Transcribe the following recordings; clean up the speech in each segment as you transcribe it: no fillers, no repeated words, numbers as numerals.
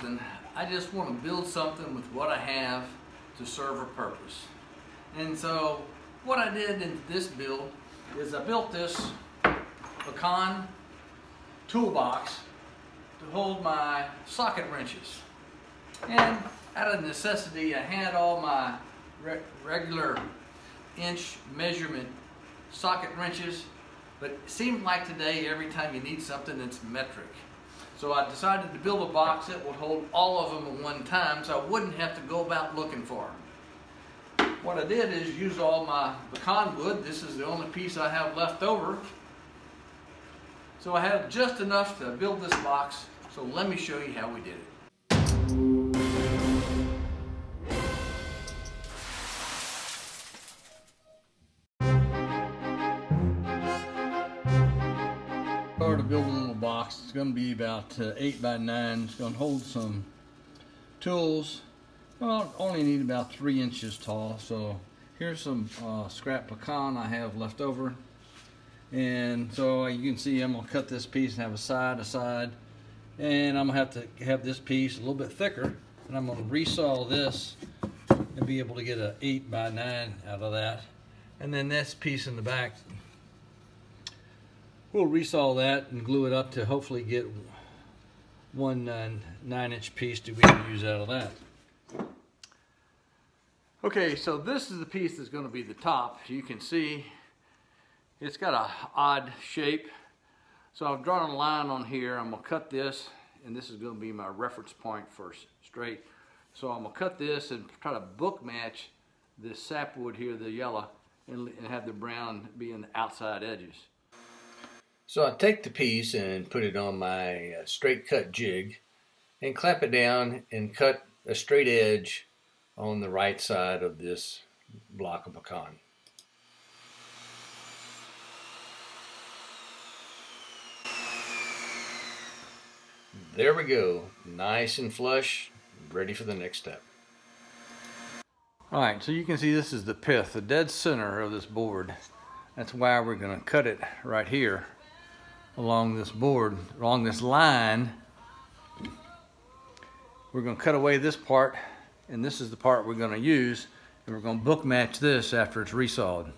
something, I just want to build something with what I have to serve a purpose. And so what I did in this build is I built this Pecan toolbox to hold my socket wrenches. And out of necessity, I had all my regular inch measurement socket wrenches, but it seemed like today every time you need something it's metric. So I decided to build a box that would hold all of them at one time so I wouldn't have to go about looking for them. What I did is use all my pecan wood. This is the only piece I have left over. So I have just enough to build this box, so let me show you how we did it. To build a little box. It's going to be about 8 by 9. It's going to hold some tools. Well, only need about 3 inches tall. So here's some scrap pecan I have left over. And so you can see I'm going to cut this piece and have a side, and I'm going to have to have this piece a little bit thicker, and I'm going to resaw this and be able to get an 8 by 9 out of that. And then this piece in the back, we'll resaw that and glue it up to hopefully get one 9-inch piece that we can use out of that. Okay, so this is the piece that's going to be the top. You can see it's got an odd shape. So I've drawn a line on here. I'm going to cut this, and this is going to be my reference point for straight. So I'm going to cut this and try to book match this sapwood here, the yellow, and have the brown be in the outside edges. So I take the piece and put it on my straight cut jig and clamp it down and cut a straight edge on the right side of this block of pecan. There we go, nice and flush, ready for the next step. Alright, so you can see this is the pith, the dead center of this board. That's why we're going to cut it right here along this board, along this line. We're going to cut away this part, and this is the part we're going to use, and we're going to book match this after it's resawed.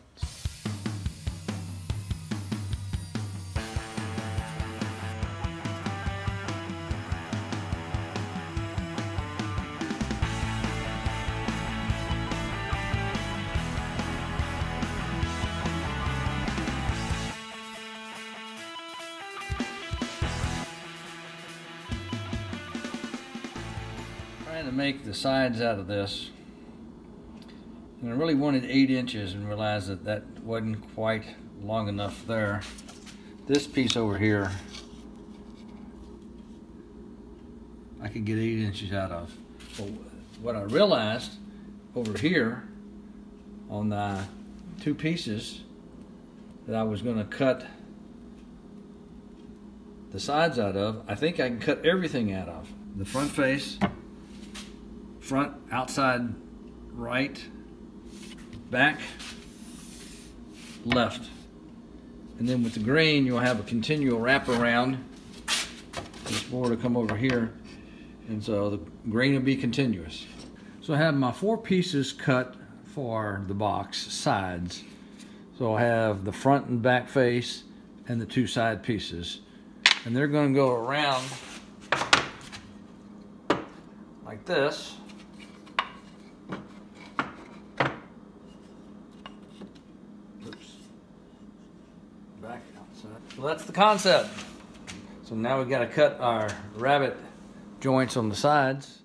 To make the sides out of this, and I really wanted 8 inches and realized that that wasn't quite long enough there. This piece over here I could get 8 inches out of. But what I realized over here on the 2 pieces that I was going to cut the sides out of, I think I can cut everything out of. The front face, front, outside, right, back, left. And then with the green, you'll have a continual wraparound. This board will come over here, and so the grain will be continuous. So I have my 4 pieces cut for the box sides. So I have the front and back face and the 2 side pieces. And they're going to go around like this. Back outside. So that's the concept. So now we've got to cut our rabbet joints on the sides.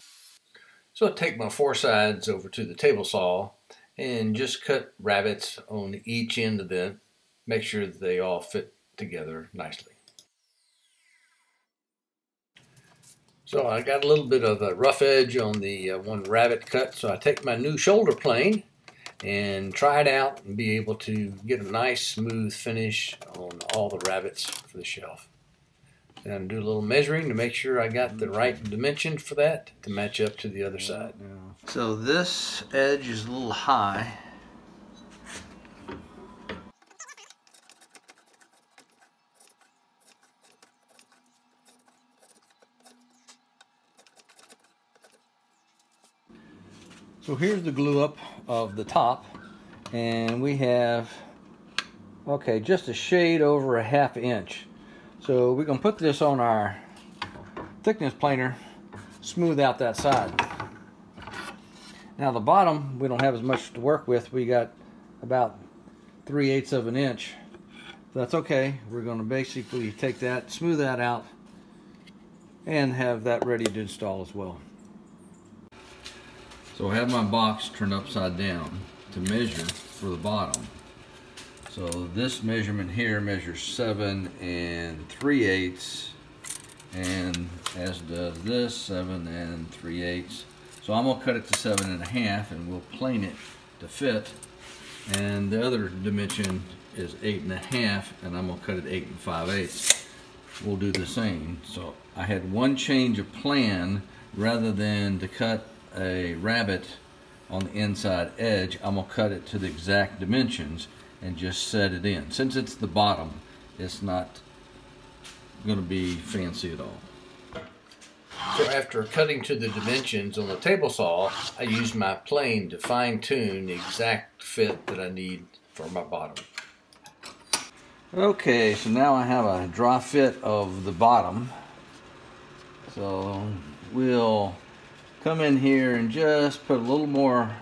So I take my 4 sides over to the table saw and just cut rabbets on each end of them. Make sure that they all fit together nicely. So I got a little bit of a rough edge on the one rabbet cut, so I take my new shoulder plane and try it out and be able to get a nice smooth finish on all the rabbets for the shelf. And do a little measuring to make sure I got the right dimension for that to match up to the other side. So this edge is a little high. So here's the glue up of the top, and we have, okay, just a shade over a ½ inch. So we're going to put this on our thickness planer, smooth out that side. Now the bottom, we don't have as much to work with. We got about 3/8 of an inch. That's okay. We're going to basically take that, smooth that out, and have that ready to install as well. So I have my box turned upside down to measure for the bottom. So this measurement here measures 7 3/8, and as does this 7 3/8. So I'm gonna cut it to 7 1/2, and we'll plane it to fit. And the other dimension is 8 1/2, and I'm gonna cut it 8 5/8. We'll do the same. So I had one change of plan. Rather than to cut a rabbet on the inside edge, I'm gonna cut it to the exact dimensions and just set it in. Since it's the bottom, it's not gonna be fancy at all. So after cutting to the dimensions on the table saw, I used my plane to fine tune the exact fit that I need for my bottom. Okay, so now I have a dry fit of the bottom. So we'll come in here and just put a little more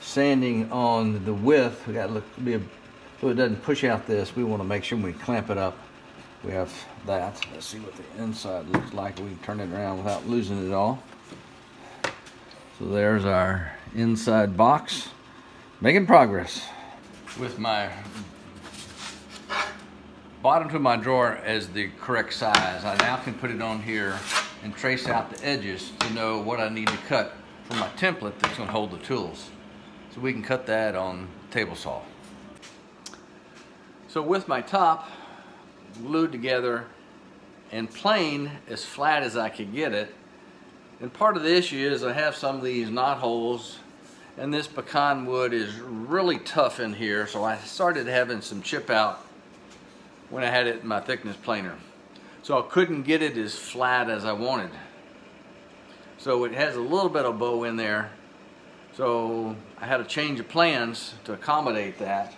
sanding on the width. We got to so it doesn't push out this. We want to make sure when we clamp it up, we have that. Let's see what the inside looks like. We can turn it around without losing it all. So there's our inside box. Making progress. With my bottom to my drawer as the correct size, I now can put it on here and trace out the edges to know what I need to cut for my template that's going to hold the tools. So we can cut that on table saw. So with my top glued together and plain as flat as I could get it, and part of the issue is I have some of these knot holes, and this pecan wood is really tough in here, so I started having some chip out when I had it in my thickness planer. So I couldn't get it as flat as I wanted. So it has a little bit of bow in there. So I had a change of plans to accommodate that.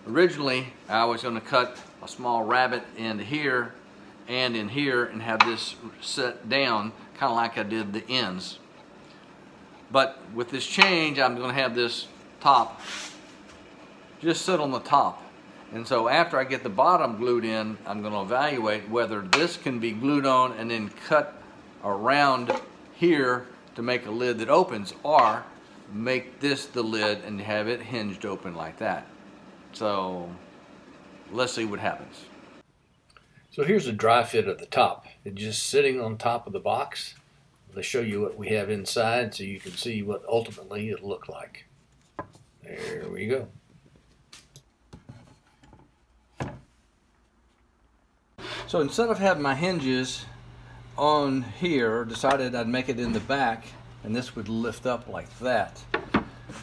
Originally, I was going to cut a small rabbet into here and in here and have this set down, kind of like I did the ends. But with this change, I'm going to have this top just sit on the top. And so after I get the bottom glued in, I'm going to evaluate whether this can be glued on and then cut around here to make a lid that opens, or make this the lid and have it hinged open like that. So let's see what happens. So here's a dry fit of the top. It's just sitting on top of the box. Let's show you what we have inside so you can see what ultimately it'll look like. There we go. So instead of having my hinges on here, decided I'd make it in the back, and this would lift up like that.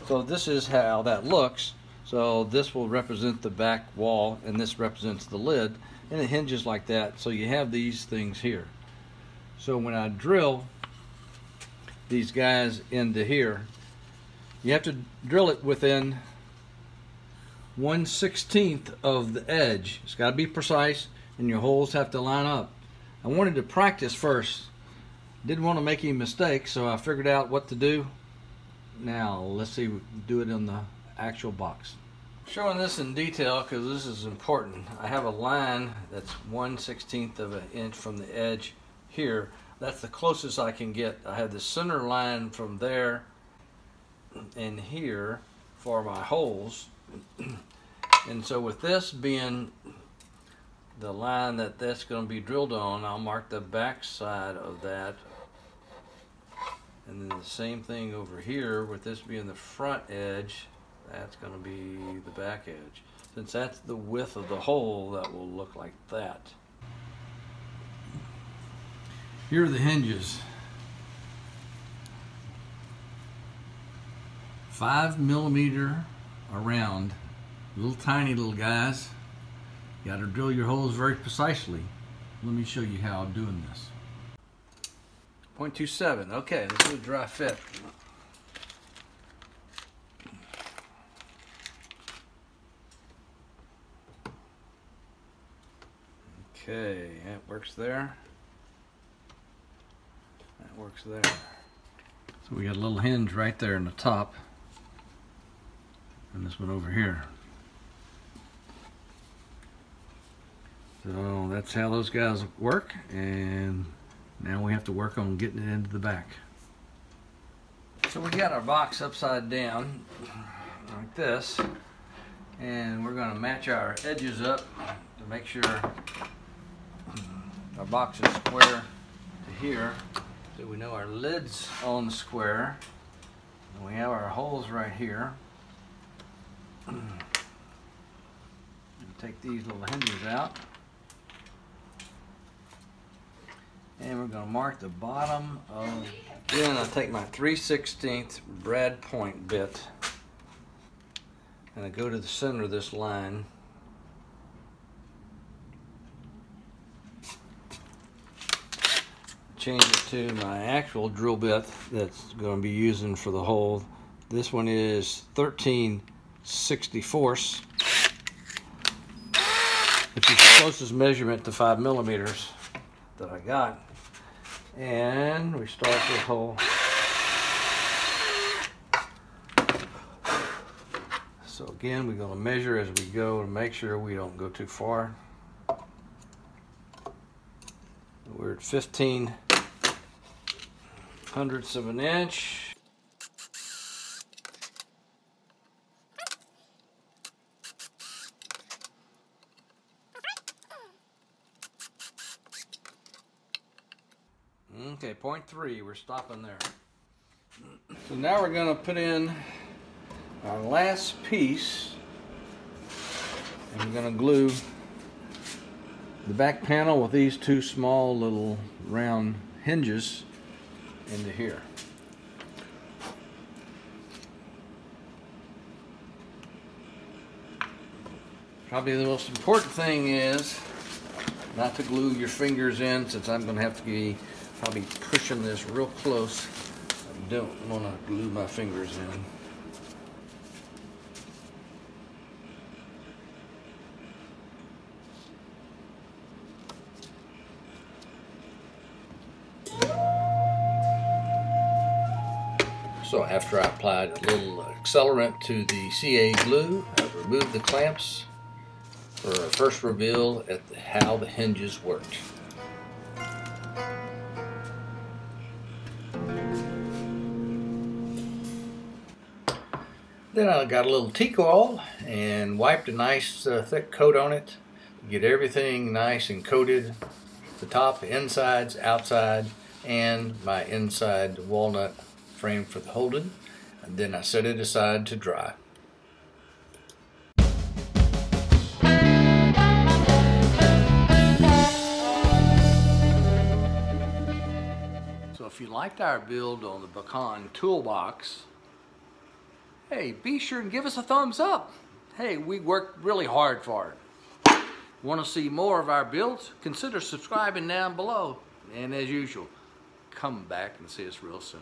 So this is how that looks. So this will represent the back wall, and this represents the lid, and it hinges like that. So you have these things here. So when I drill these guys into here, you have to drill it within 1/16 of the edge. It's got to be precise, and your holes have to line up. I wanted to practice first. Didn't want to make any mistakes, so I figured out what to do. Now let's see, do it in the actual box. Showing this in detail because this is important. I have a line that's 1/16 of an inch from the edge here. That's the closest I can get. I have the center line from there and here for my holes. And so with this being the line that's going to be drilled on, I'll mark the back side of that. And then the same thing over here, with this being the front edge, that's going to be the back edge. Since that's the width of the hole, that will look like that. Here are the hinges. 5mm around, little tiny little guys. You got to drill your holes very precisely. Let me show you how I'm doing this. 0.27. Okay, let's do a dry fit. Okay, that works there. That works there. So we got a little hinge right there in the top, and this one over here. So that's how those guys work, and now we have to work on getting it into the back. So we got our box upside down like this, and we're going to match our edges up to make sure our box is square to here. So we know our lid's on square, and we have our holes right here. Take these little hinges out. And we're going to mark the bottom of, then I take my 3/16 brad point bit and I go to the center of this line. Change it to my actual drill bit that's going to be using for the hole. This one is 13/64, which is the closest measurement to 5 millimeters that I got. And we start this hole. So again, we're going to measure as we go to make sure we don't go too far. We're at 15 hundredths of an inch. Okay, 0.3, we're stopping there. So now we're going to put in our last piece, and we're going to glue the back panel with these two small little round hinges into here. Probably the most important thing is not to glue your fingers in, since I'm going to have to be probably pushing this real close. I don't want to glue my fingers in. So after I applied a little accelerant to the CA glue, I removed the clamps for our first reveal at how the hinges worked. Then I got a little teak oil and wiped a nice thick coat on it to get everything nice and coated, the top, the insides, outside, and my inside walnut frame for the holding. And then I set it aside to dry. So if you liked our build on the Pecan toolbox, hey, be sure and give us a thumbs up. Hey, we worked really hard for it. Want to see more of our builds? Consider subscribing down below. And as usual, come back and see us real soon.